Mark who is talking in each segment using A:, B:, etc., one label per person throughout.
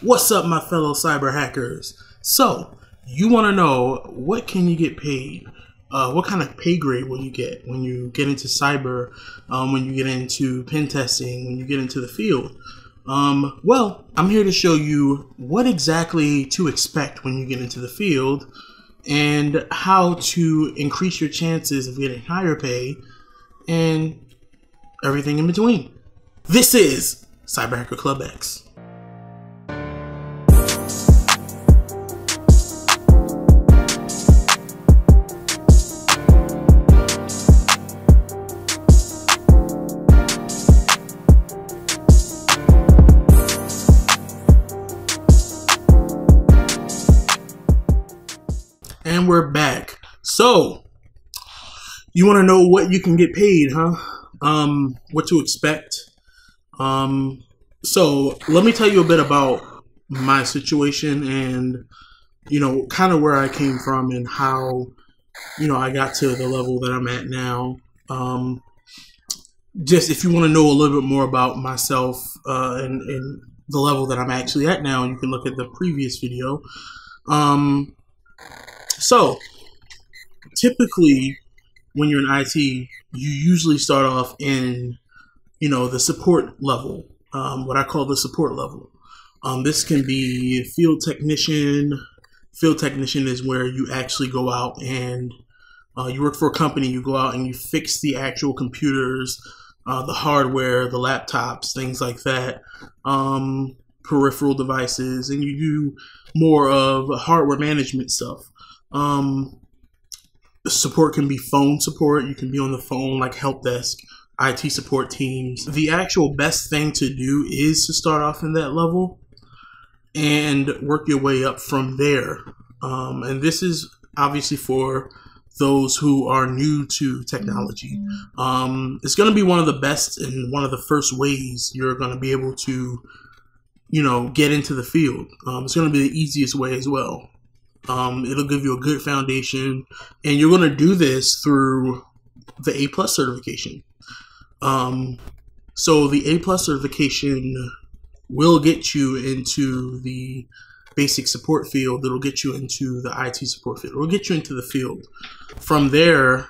A: What's up, my fellow cyber hackers? So, you want to know, what can you get paid? What kind of pay grade will you get when you get into cyber, when you get into pen testing, when you get into the field? Well, I'm here to show you what exactly to expect when you get into the field and how to increase your chances of getting higher pay and everything in between. This is Cyber Hacker Club X. And we're back. So, you want to know what you can get paid, huh? What to expect. So, let me tell you a bit about my situation and, kind of where I came from and how, I got to the level that I'm at now. Just if you want to know a little bit more about myself and the level that I'm actually at now, you can look at the previous video. So, typically, when you're in IT, you usually start off in, the support level, what I call the support level. This can be field technician. Field technician is where you actually go out and you work for a company. You go out and you fix the actual computers, the hardware, the laptops, things like that, peripheral devices, and you do more of hardware management stuff. Support can be phone support. You can be on the phone, like help desk, IT support teams. The actual best thing to do is to start off in that level and work your way up from there. And this is obviously for those who are new to technology. It's going to be one of the best and one of the first ways you're going to be able to, get into the field. It's going to be the easiest way as well. It'll give you a good foundation, and you're going to do this through the A+ certification. So the A+ certification will get you into the basic support field. It'll get you into the IT support field. It'll get you into the field. From there,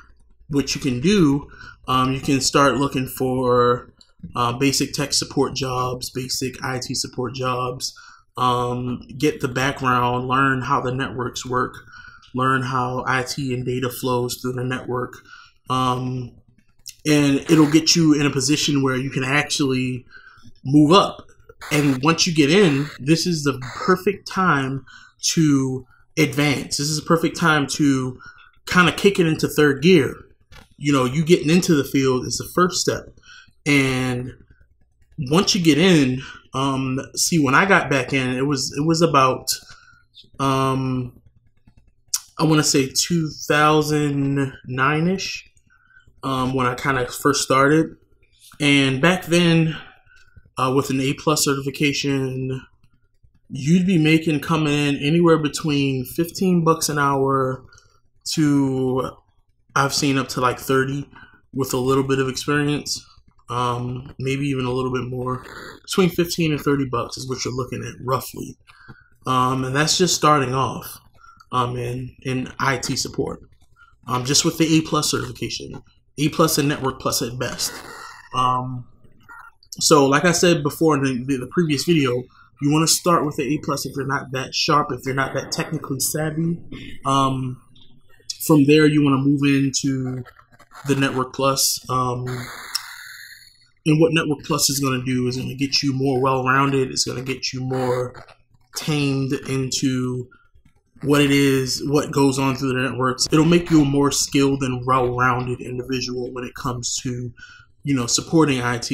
A: what you can do, you can start looking for basic tech support jobs, basic IT support jobs. Get the background, learn how the networks work, learn how IT and data flows through the network, and it'll get you in a position where you can actually move up. And once you get in, this is the perfect time to advance. This is the perfect time to kind of kick it into third gear. You getting into the field is the first step. And once you get in, see, when I got back in, it was about, I want to say 2009-ish, when I kind of first started. And back then, with an A+ certification, you'd be coming in anywhere between $15 an hour to, I've seen up to like 30 with a little bit of experience. Maybe even a little bit more. Between 15 and 30 bucks is what you're looking at roughly. And that's just starting off in IT support. Just with the A+ certification. A+ and Network Plus at best. So like I said before in the previous video, you want to start with the A+ if you're not that sharp, if you're not that technically savvy. From there, you want to move into the Network Plus. And what Network Plus is going to do is going to get you more well-rounded. It's going to get you more tamed into what it is, what goes on through the networks. It'll make you a more skilled and well-rounded individual when it comes to, supporting IT.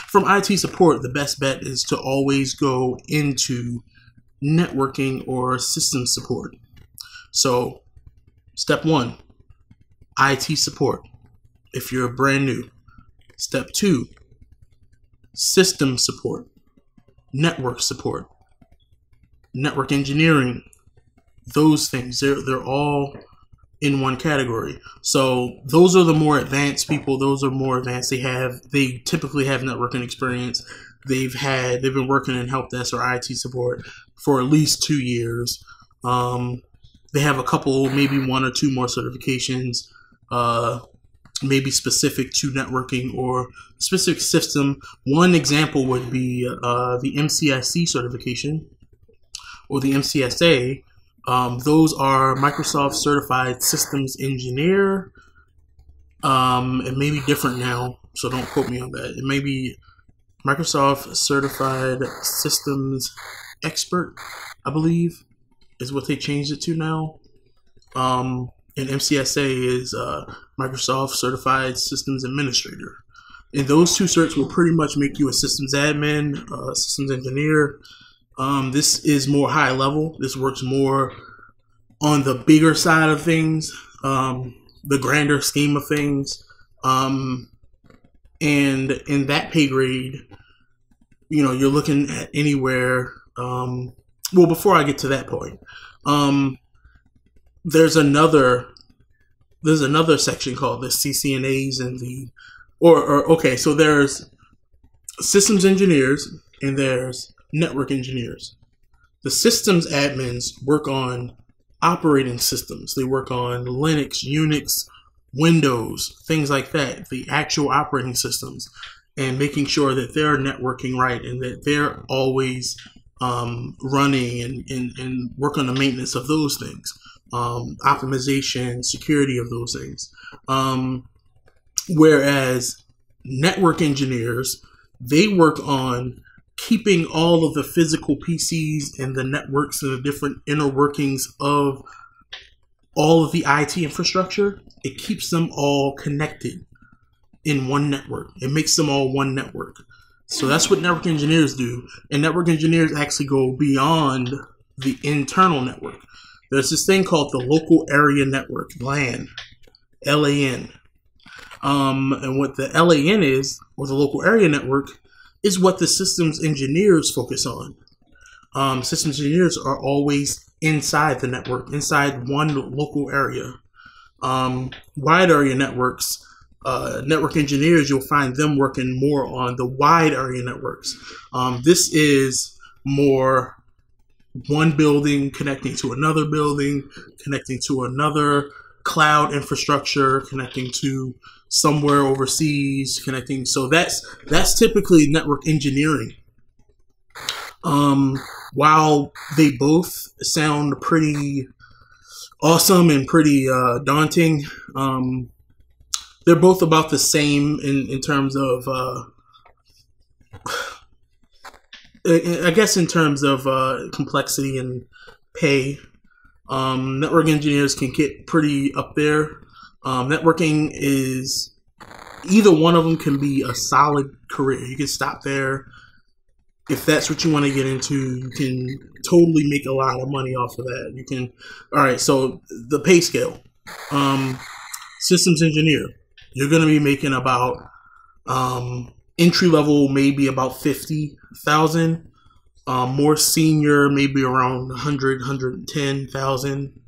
A: From IT support, the best bet is to always go into networking or system support. So, step 1, IT support, if you're brand new. Step 2, system support, network support, network engineering. Those things, they're all in one category. So those are the more advanced people. Those are more advanced. They typically have networking experience. they've been working in help desk or IT support for at least 2 years. They have a couple, maybe 1 or 2 more certifications, maybe specific to networking or specific system. One example would be the MCIC certification or the MCSA. Those are Microsoft Certified Systems Engineer. It may be different now, so don't quote me on that. It may be Microsoft Certified Systems Expert, I believe, is what they changed it to now. And MCSA is Microsoft Certified Systems Administrator. And those 2 certs will pretty much make you a systems admin, systems engineer. This is more high level. This works more on the bigger side of things, the grander scheme of things. And in that pay grade, you know, you're looking at anywhere. Well, before I get to that point, there's another section called the CCNAs and okay, so there's systems engineers and there's network engineers. The systems admins work on operating systems. They work on Linux, Unix, Windows, things like that, the actual operating systems, and making sure that they're networking right and that they're always running and work on the maintenance of those things. Optimization, security of those things. Whereas network engineers, they work on keeping all of the physical PCs and the networks and the different inner workings of all of the IT infrastructure. It keeps them all connected in one network. It makes them all one network. So that's what network engineers do. And network engineers actually go beyond the internal network. There's this thing called the local area network, LAN, LAN. And what the LAN is, or the local area network, is what the systems engineers focus on. Systems engineers are always inside the network, inside one local area. Wide area networks, network engineers, you'll find them working more on the wide area networks. This is more one building connecting to another building, connecting to another cloud infrastructure, connecting to somewhere overseas, connecting. So that's typically network engineering. While they both sound pretty awesome and pretty daunting, they're both about the same in terms of I guess in terms of complexity and pay. Network engineers can get pretty up there. Networking is, either one of them can be a solid career. You can stop there. If that's what you want to get into, you can totally make a lot of money off of that. You can, all right, so the pay scale. Systems engineer, you're going to be making about entry level, maybe about 50,000. More senior, maybe around 100, 110,000.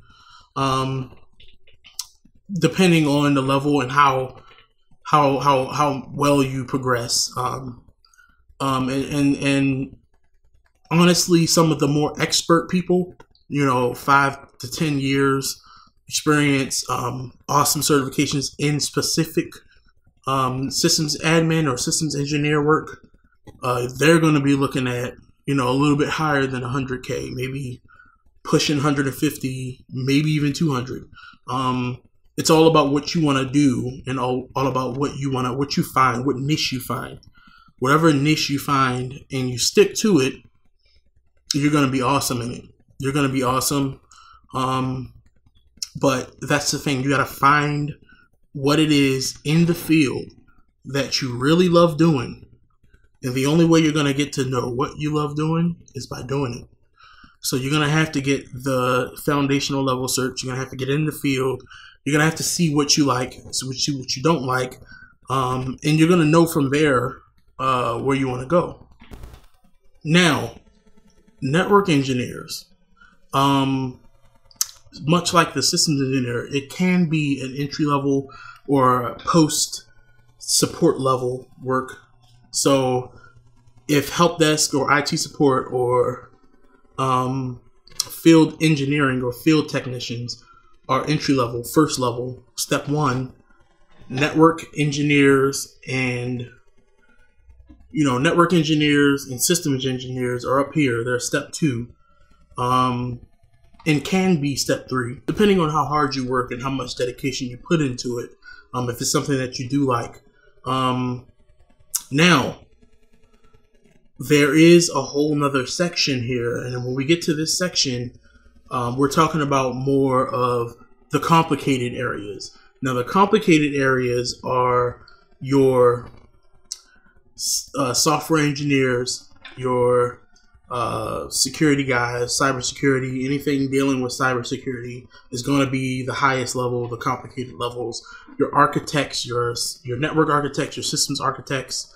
A: Depending on the level and how well you progress. And honestly, some of the more expert people, 5 to 10 years experience, awesome certifications in specific systems admin or systems engineer work, they're going to be looking at, a little bit higher than 100K, maybe pushing 150, maybe even 200. It's all about what you want to do and all about what you find, what niche you find. Whatever niche you find and you stick to it, you're going to be awesome in it. You're going to be awesome. But that's the thing. You got to find what it is in the field that you really love doing. And the only way you're going to get to know what you love doing is by doing it. So you're going to have to get the foundational level search. You're going to have to get in the field. You're going to have to see what you like, what you don't like. And you're going to know from there where you want to go. Now, network engineers, much like the systems engineer, it can be an entry level or post support level work. So if help desk or IT support or field engineering or field technicians are entry level, first level, step 1, network engineers and network engineers and systems engineers are up here. They're step 2, and can be step 3, depending on how hard you work and how much dedication you put into it. If it's something that you do like. Now, there is a whole nother section here, and when we get to this section, we're talking about more of the complicated areas. Now, the complicated areas are your software engineers, your security guys, cybersecurity. Anything dealing with cybersecurity is going to be the highest level, the complicated levels. Your architects, your network architects, your systems architects,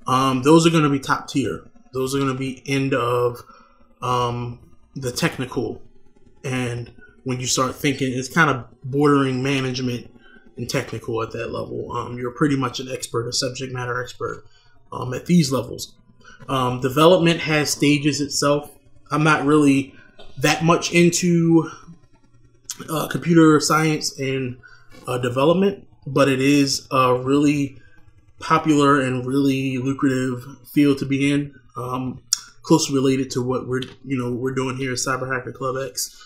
A: those are going to be top tier. Those are going to be end of the technical. And when you start thinking, it's kind of bordering management and technical at that level. You're pretty much an expert, a subject matter expert at these levels. Development has stages itself. I'm not really that much into computer science and development, but it is a really popular and really lucrative field to be in. Closely related to what we're doing here at Cyber Hacker Club X.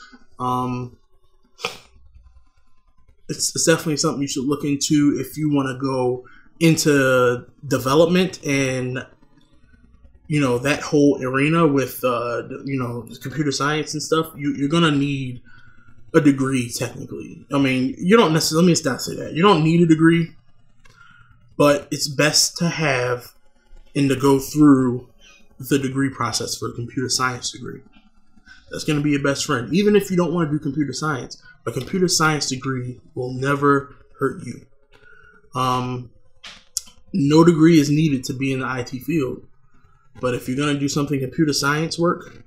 A: It's definitely something you should look into if you want to go into development and that whole arena with computer science and stuff. You're gonna need a degree technically. I mean, you don't necessarily. Let me not say that you don't need a degree, but it's best to have and to go through the degree process for a computer science degree. That's going to be your best friend. Even if you don't want to do computer science, a computer science degree will never hurt you. No degree is needed to be in the IT field. But if you're going to do something computer science work,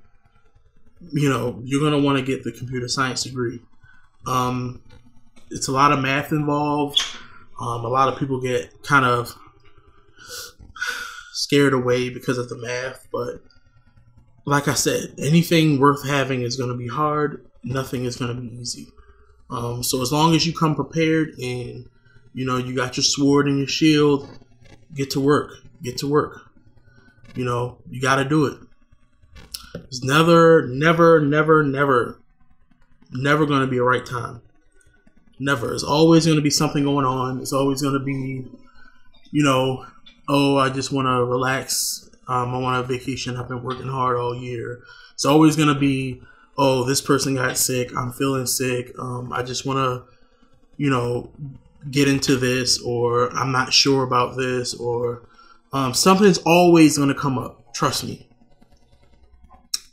A: you're going to want to get the computer science degree. It's a lot of math involved. A lot of people get kind of scared away because of the math, but like I said, anything worth having is going to be hard. Nothing is going to be easy. So as long as you come prepared and you got your sword and your shield, get to work. Get to work. You got to do it. It's never going to be a right time. Never. There's always going to be something going on. It's always going to be, oh, I just want to relax. I want a vacation. I've been working hard all year. It's always going to be, oh, this person got sick. I'm feeling sick. I just want to, get into this, or I'm not sure about this, or something's always going to come up. Trust me.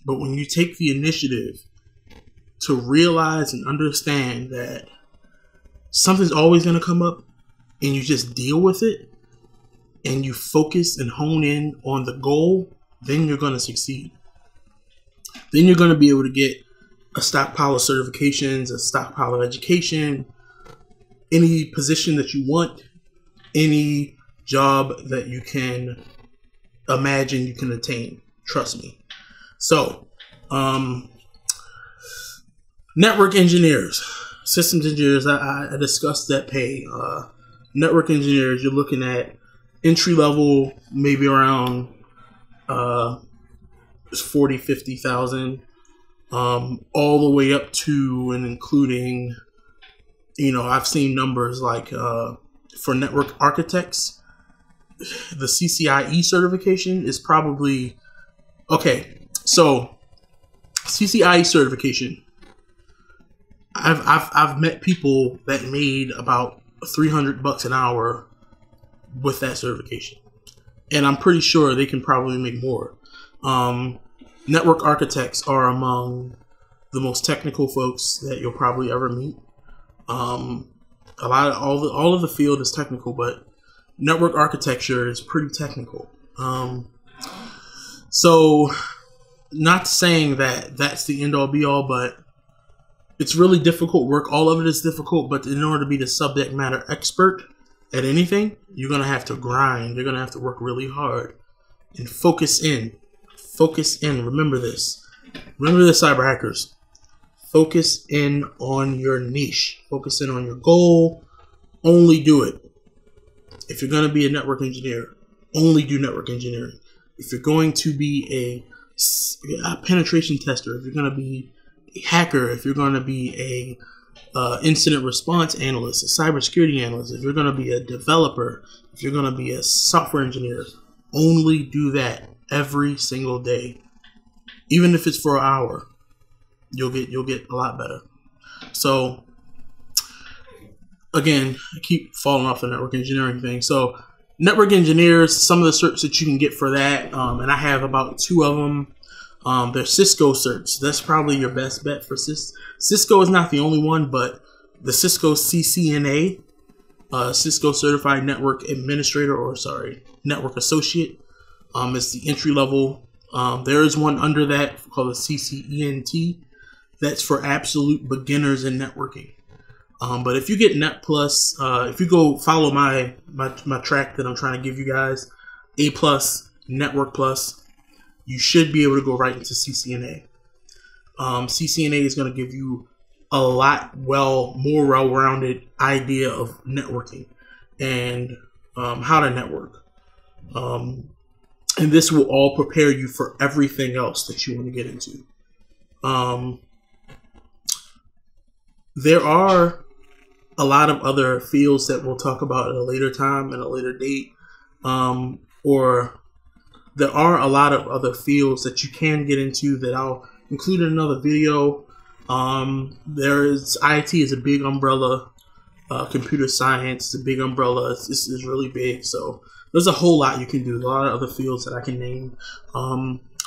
A: But when you take the initiative to realize and understand that something's always going to come up and you just deal with it and you focus and hone in on the goal, then you're going to succeed. Then you're going to be able to get a stockpile of certifications, a stockpile of education, any position that you want, any job that you can imagine you can attain. Trust me. So, network engineers, systems engineers, I discussed that pay. Network engineers, you're looking at entry level, maybe around 40, 50,000, all the way up to and including, I've seen numbers like for network architects, the CCIE certification is probably okay. So CCIE certification, I've met people that made about $300 an hour with that certification, and I'm pretty sure they can probably make more. Network architects are among the most technical folks that you'll probably ever meet. All of the field is technical, but network architecture is pretty technical. So, not saying that that's the end all be all, but it's really difficult work. All of it is difficult, but in order to be the subject matter expert at anything, you're going to have to grind. You're going to have to work really hard. and focus in. Focus in. Remember this. Remember this, cyber hackers. Focus in on your niche. Focus in on your goal. Only do it. If you're going to be a network engineer, only do network engineering. If you're going to be a penetration tester, if you're going to be a hacker, if you're going to be a incident response analyst, a cybersecurity analyst, if you're going to be a developer, if you're going to be a software engineer, only do that every single day. Even if it's for an hour, you'll get a lot better. So again, I keep falling off the network engineering thing. So network engineers, some of the certs that you can get for that, and I have about 2 of them. They're Cisco certs. That's probably your best bet for Cisco is not the only one, but the Cisco CCNA, Cisco Certified Network Administrator, or sorry, Network Associate, is the entry level. There is one under that called the CCENT. That's for absolute beginners in networking. But if you get Net Plus, if you go follow my track that I'm trying to give you guys, A Plus, Network Plus, you should be able to go right into CCNA. CCNA is going to give you a lot more well-rounded idea of networking and how to network. And this will all prepare you for everything else that you want to get into. There are a lot of other fields that we'll talk about at a later time, at a later date, or there are a lot of other fields that you can get into that I'll include in another video. There's IT is a big umbrella, computer science is a big umbrella. This is really big, so there's a whole lot you can do. A lot of other fields that I can name.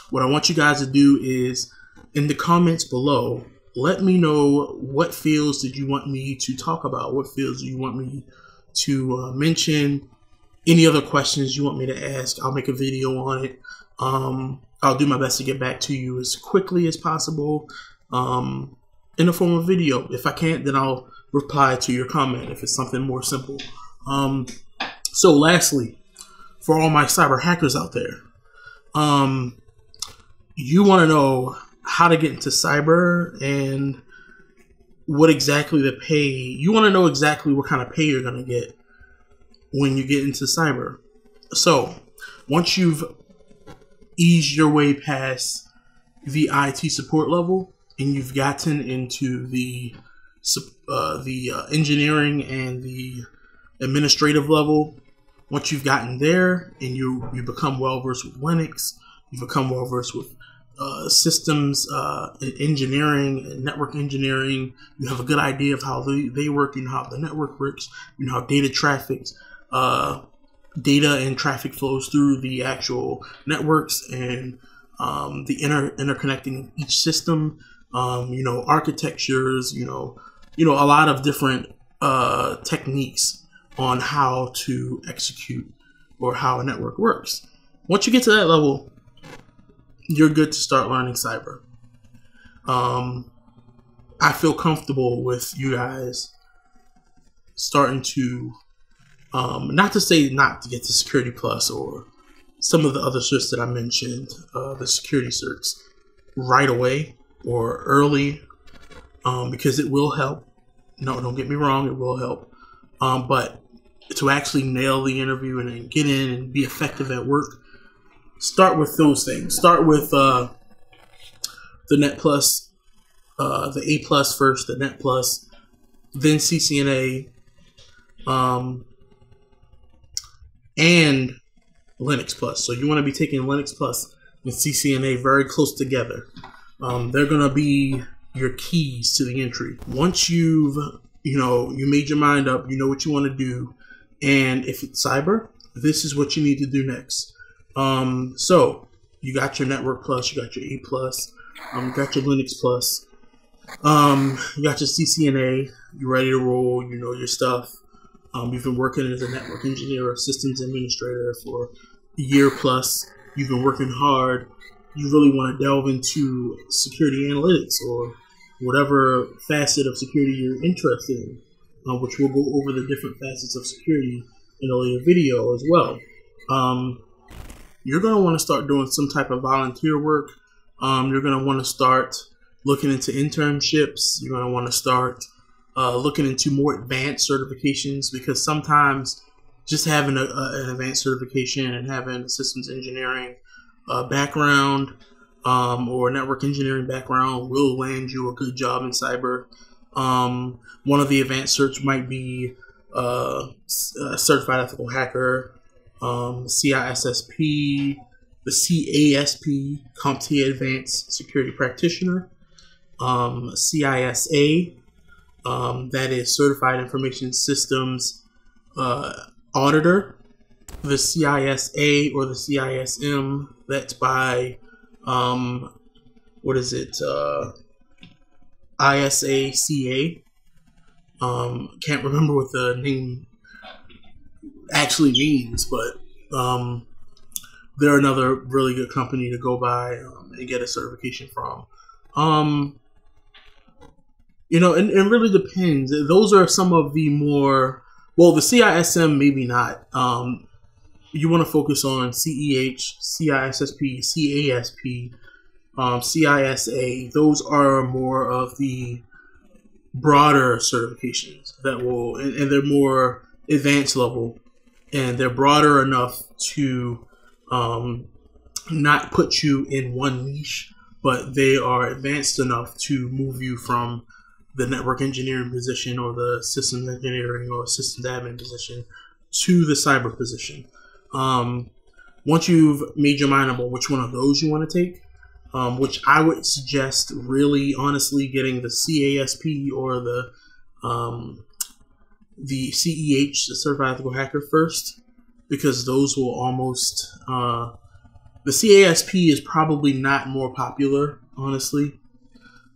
A: What I want you guys to do is in the comments below, let me know what fields did you want me to talk about, what fields do you want me to mention, any other questions you want me to ask. I'll make a video on it. I'll do my best to get back to you as quickly as possible in the form of video. If I can't, then I'll reply to your comment if it's something more simple. So lastly, for all my cyber hackers out there, you want to know how to get into cyber and what exactly the pay. You want to know exactly what kind of pay you're going to get when you get into cyber. So once you've eased your way past the IT support level and you've gotten into the engineering and the administrative level, once you've gotten there and you become well versed with Linux, you become well versed with systems engineering and network engineering, you have a good idea of how they work, you know how the network works, you know how data and traffic flows through the actual networks and the interconnecting of each system, you know, architectures, you know a lot of different techniques on how to execute or how a network works. Once you get to that level, you're good to start learning cyber. I feel comfortable with you guys starting to, not to say not to get to Security Plus or some of the other certs that I mentioned, the security certs, right away or early, because it will help. No, don't get me wrong, it will help. But to actually nail the interview and then get in and be effective at work, start with those things. Start with the Net Plus, the A Plus first, the Net Plus, then CCNA, and Linux Plus. So you want to be taking Linux Plus and CCNA very close together. They're going to be your keys to the entry. Once you've, you made your mind up, you know what you want to do, and if it's cyber, this is what you need to do next. So you got your Network Plus, you got your A Plus, you got your Linux Plus, you got your CCNA, you're ready to roll, you know your stuff. You've been working as a network engineer or systems administrator for a year plus. You've been working hard. You really want to delve into security analytics or whatever facet of security you're interested in, which we'll go over the different facets of security in a later video as well. you're going to want to start doing some type of volunteer work. You're going to want to start looking into internships. You're going to want to start looking into more advanced certifications, because sometimes just having an advanced certification and having a systems engineering background or network engineering background will land you a good job in cyber. One of the advanced certs might be Certified Ethical Hacker, CISSP, the CASP, CompTIA Advanced Security Practitioner, CISA, that is Certified Information Systems Auditor, the CISA or the CISM, that's by, ISACA. Can't remember what the name actually means, but they're another really good company to go by and get a certification from. You know, and it really depends. Those are some of the more, well, the CISM maybe not. You want to focus on CEH, CISSP, CASP, CISA. Those are more of the broader certifications that will, and they're more advanced level, and they're broader enough to not put you in one niche, but they are advanced enough to move you from the network engineering position or the systems engineering or systems admin position to the cyber position. Once you've made your mind up on which one of those you want to take, which I would suggest really honestly getting the CASP or the CEH, the Certified Ethical Hacker, first, because those will almost, the CASP is probably not more popular, honestly.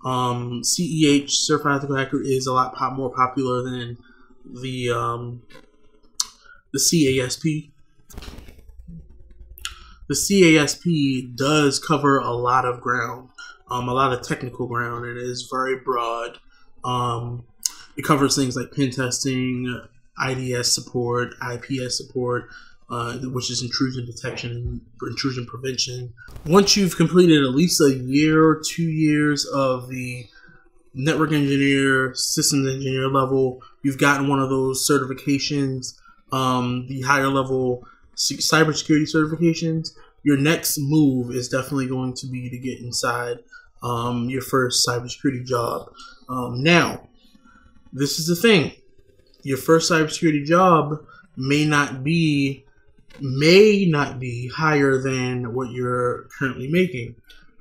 A: CEH, Certified Ethical Hacker, is a lot more popular than the CASP. The CASP does cover a lot of ground, a lot of technical ground, and it is very broad. It covers things like pen testing, IDS support, IPS support, which is intrusion detection and intrusion prevention. Once you've completed at least a year or 2 years of the network engineer, systems engineer level, you've gotten one of those certifications, the higher level cybersecurity certifications. Your next move is definitely going to be to get inside your first cybersecurity job. Now, this is the thing. Your first cybersecurity job may not be higher than what you're currently making.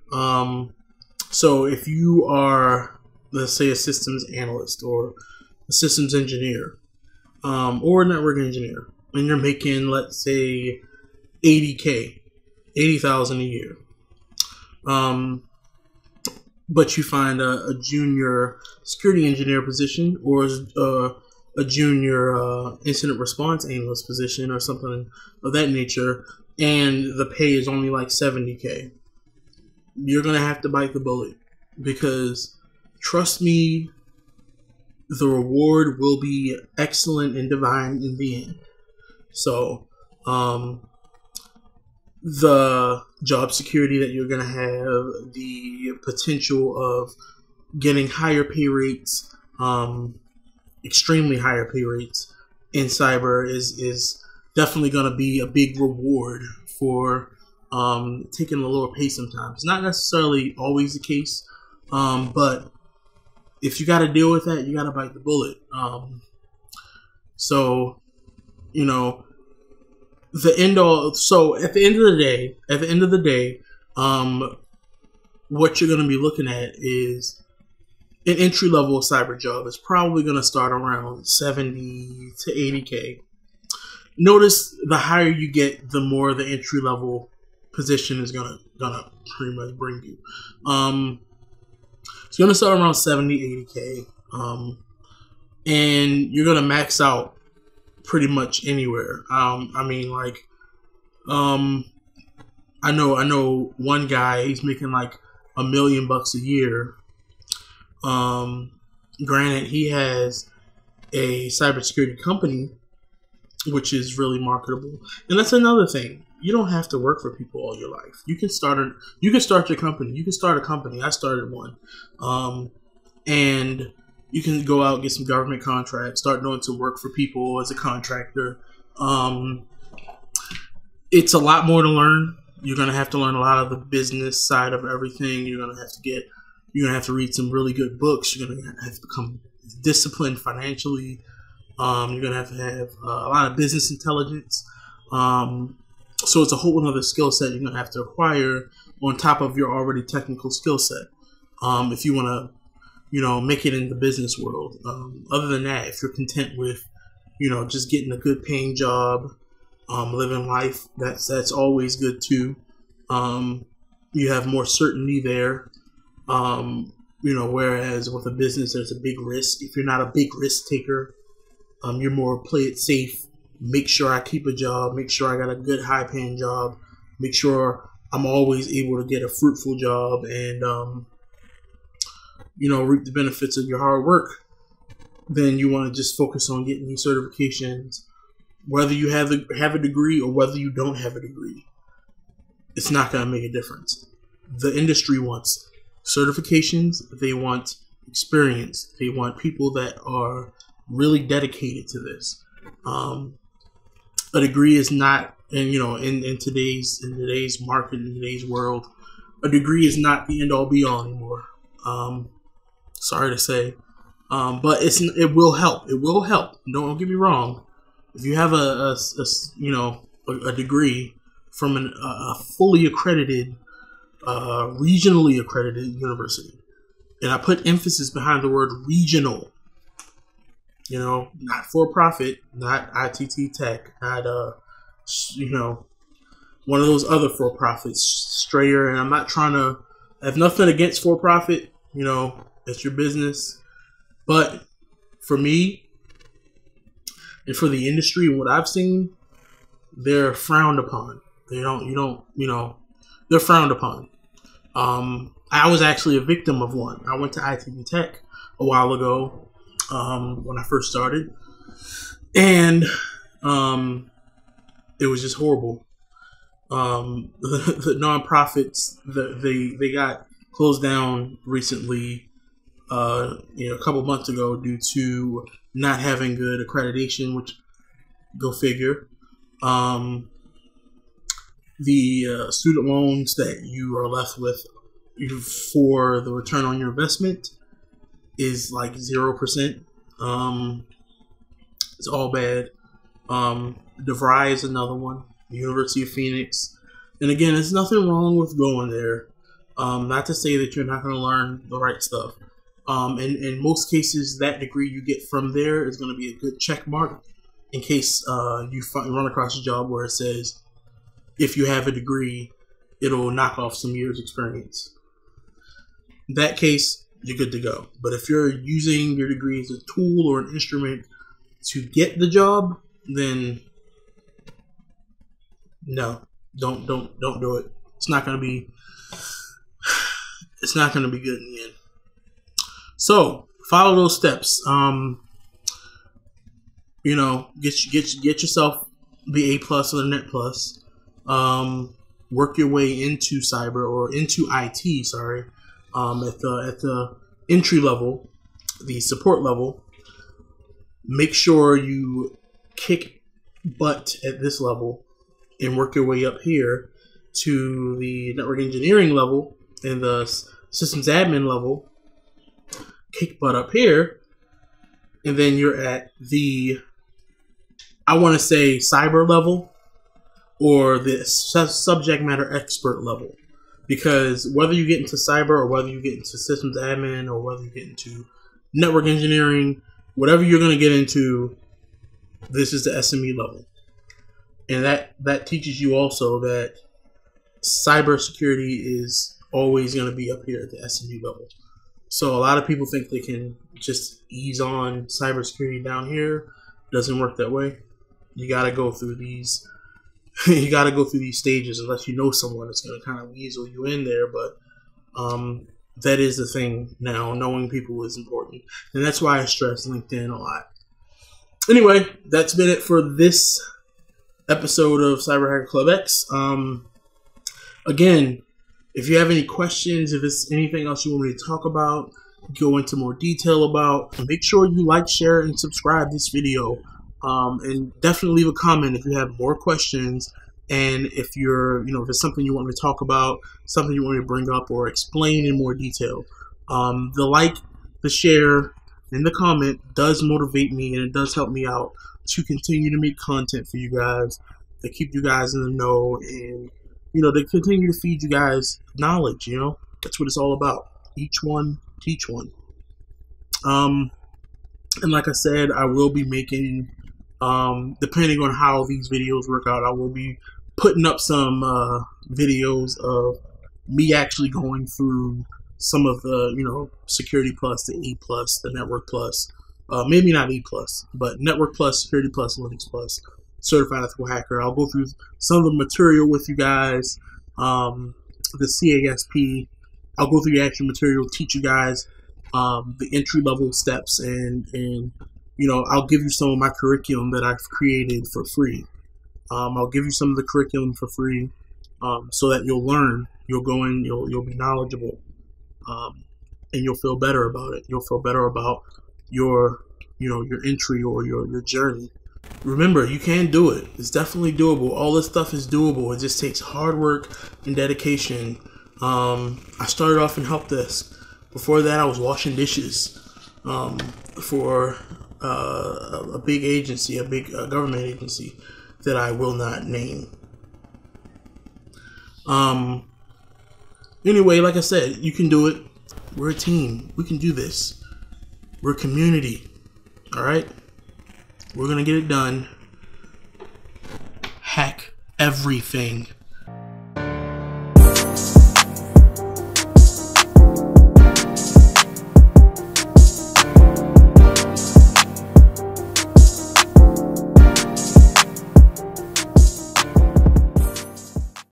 A: So if you are, let's say, a systems analyst or a systems engineer, or a network engineer, and you're making, let's say, 80K, 80,000 a year, but you find a junior security engineer position, or a junior incident response analyst position, or something of that nature, and the pay is only like 70K, you're gonna have to bite the bullet, because trust me, the reward will be excellent and divine in the end. So, the job security that you're going to have, the potential of getting higher pay rates, extremely higher pay rates in cyber is definitely going to be a big reward for taking a lower pay sometimes. Not necessarily always the case, but if you got to deal with that, you got to bite the bullet. So, you know, so at the end of the day, what you're going to be looking at is an entry-level cyber job is probably going to start around 70 to 80K. Notice the higher you get, the more the entry-level position is gonna pretty much bring you. It's going to start around 70, 80K, and you're going to max out pretty much anywhere. I mean, like, I know one guy, he's making like $1 million a year. Granted, he has a cybersecurity company, which is really marketable, and that's another thing. you don't have to work for people all your life. You can start your company. You can start a company. I started one, and you can go out and get some government contracts, start doing some work for people as a contractor. It's a lot more to learn. You're gonna have to learn a lot of the business side of everything. You're gonna have to read some really good books. You're gonna have to become disciplined financially. You're gonna have to have a lot of business intelligence. So it's a whole other skill set you're gonna have to acquire on top of your already technical skill set. If you want to, make it in the business world. Other than that, if you're content with, just getting a good paying job, living life, that's always good too. You have more certainty there. Whereas with a business, there's a big risk. If you're not a big risk taker, you're more play it safe. Make sure I keep a job. Make sure I got a good high paying job. Make sure I'm always able to get a fruitful job and, reap the benefits of your hard work. Then you want to just focus on getting these certifications, whether you have a degree or whether you don't have a degree. It's not going to make a difference. The industry wants certifications. They want experience. They want people that are really dedicated to this. A degree is not, and in today's market, in today's world, a degree is not the end all be all anymore. Sorry to say, but it will help. It will help. Don't get me wrong. If you have a degree from a fully accredited, regionally accredited university, and I put emphasis behind the word regional. Not for profit, not ITT Tech, not one of those other for profits, Strayer. And I have nothing against for profit. It's your business. But for me and for the industry and what I've seen, they're frowned upon. They're frowned upon. I was actually a victim of one. I went to ITT Tech a while ago. When I first started, and it was just horrible. The nonprofits, they got closed down recently, a couple months ago due to not having good accreditation, which, go figure. The student loans that you are left with for the return on your investment is like 0%. It's all bad. DeVry is another one. The University of Phoenix. And again, there's nothing wrong with going there. Not to say that you're not going to learn the right stuff. In most cases, that degree you get from there is going to be a good check mark in case you run across a job where it says, if you have a degree, it'll knock off some years experience. In that case, you're good to go. But if you're using your degree as a tool or an instrument to get the job, then no, don't do it. It's not gonna be good in the end. So follow those steps. Get yourself the A+ or the Net+. Work your way into cyber or into IT. Sorry. At the entry level, the support level, make sure you kick butt at this level and work your way up here to the network engineering level and the systems admin level. Kick butt up here, and then you're at the, I want to say, cyber level or the subject matter expert level. Because whether you get into cyber or whether you get into systems admin or whether you get into network engineering, whatever you're going to get into, this is the SME level. And that teaches you also that cybersecurity is always going to be up here at the SME level. So a lot of people think they can just ease on cybersecurity down here. It doesn't work that way. You got to go through these. You got to go through these stages unless you know someone that's going to kind of weasel you in there. But that is the thing now. Knowing people is important. And that's why I stress LinkedIn a lot. Anyway, that's been it for this episode of Cyber Hacker Club X. Again, if you have any questions, if it's anything else you want me to talk about, go into more detail about, make sure you like, share, and subscribe this video. And definitely leave a comment if you have more questions, and if you're, if it's something you want me to talk about, something you want me to bring up or explain in more detail. The like, the share, and the comment does motivate me, and it does help me out to continue to make content for you guys, to keep you guys in the know, and to continue to feed you guys knowledge. That's what it's all about. Each one, teach one. And like I said, I will be making, depending on how these videos work out, I will be putting up some videos of me actually going through some of the, Security Plus, the A Plus, the Network Plus, maybe not A Plus, but Network Plus, Security Plus, Linux Plus, Certified Ethical Hacker. I'll go through some of the material with you guys, the CISSP. I'll go through the actual material, teach you guys the entry-level steps, and I'll give you some of my curriculum that I've created for free. I'll give you some of the curriculum for free, so that you'll learn, you'll go in, you'll be knowledgeable, and you'll feel better about it. You'll feel better about your entry or your journey. Remember, you can do it. It's definitely doable. All this stuff is doable. It just takes hard work and dedication. I started off in help desk. Before that, I was washing dishes for a big agency, a big government agency that I will not name. Anyway, like I said, you can do it. We're a team. We can do this. We're a community. All right? We're going to get it done. Hack everything.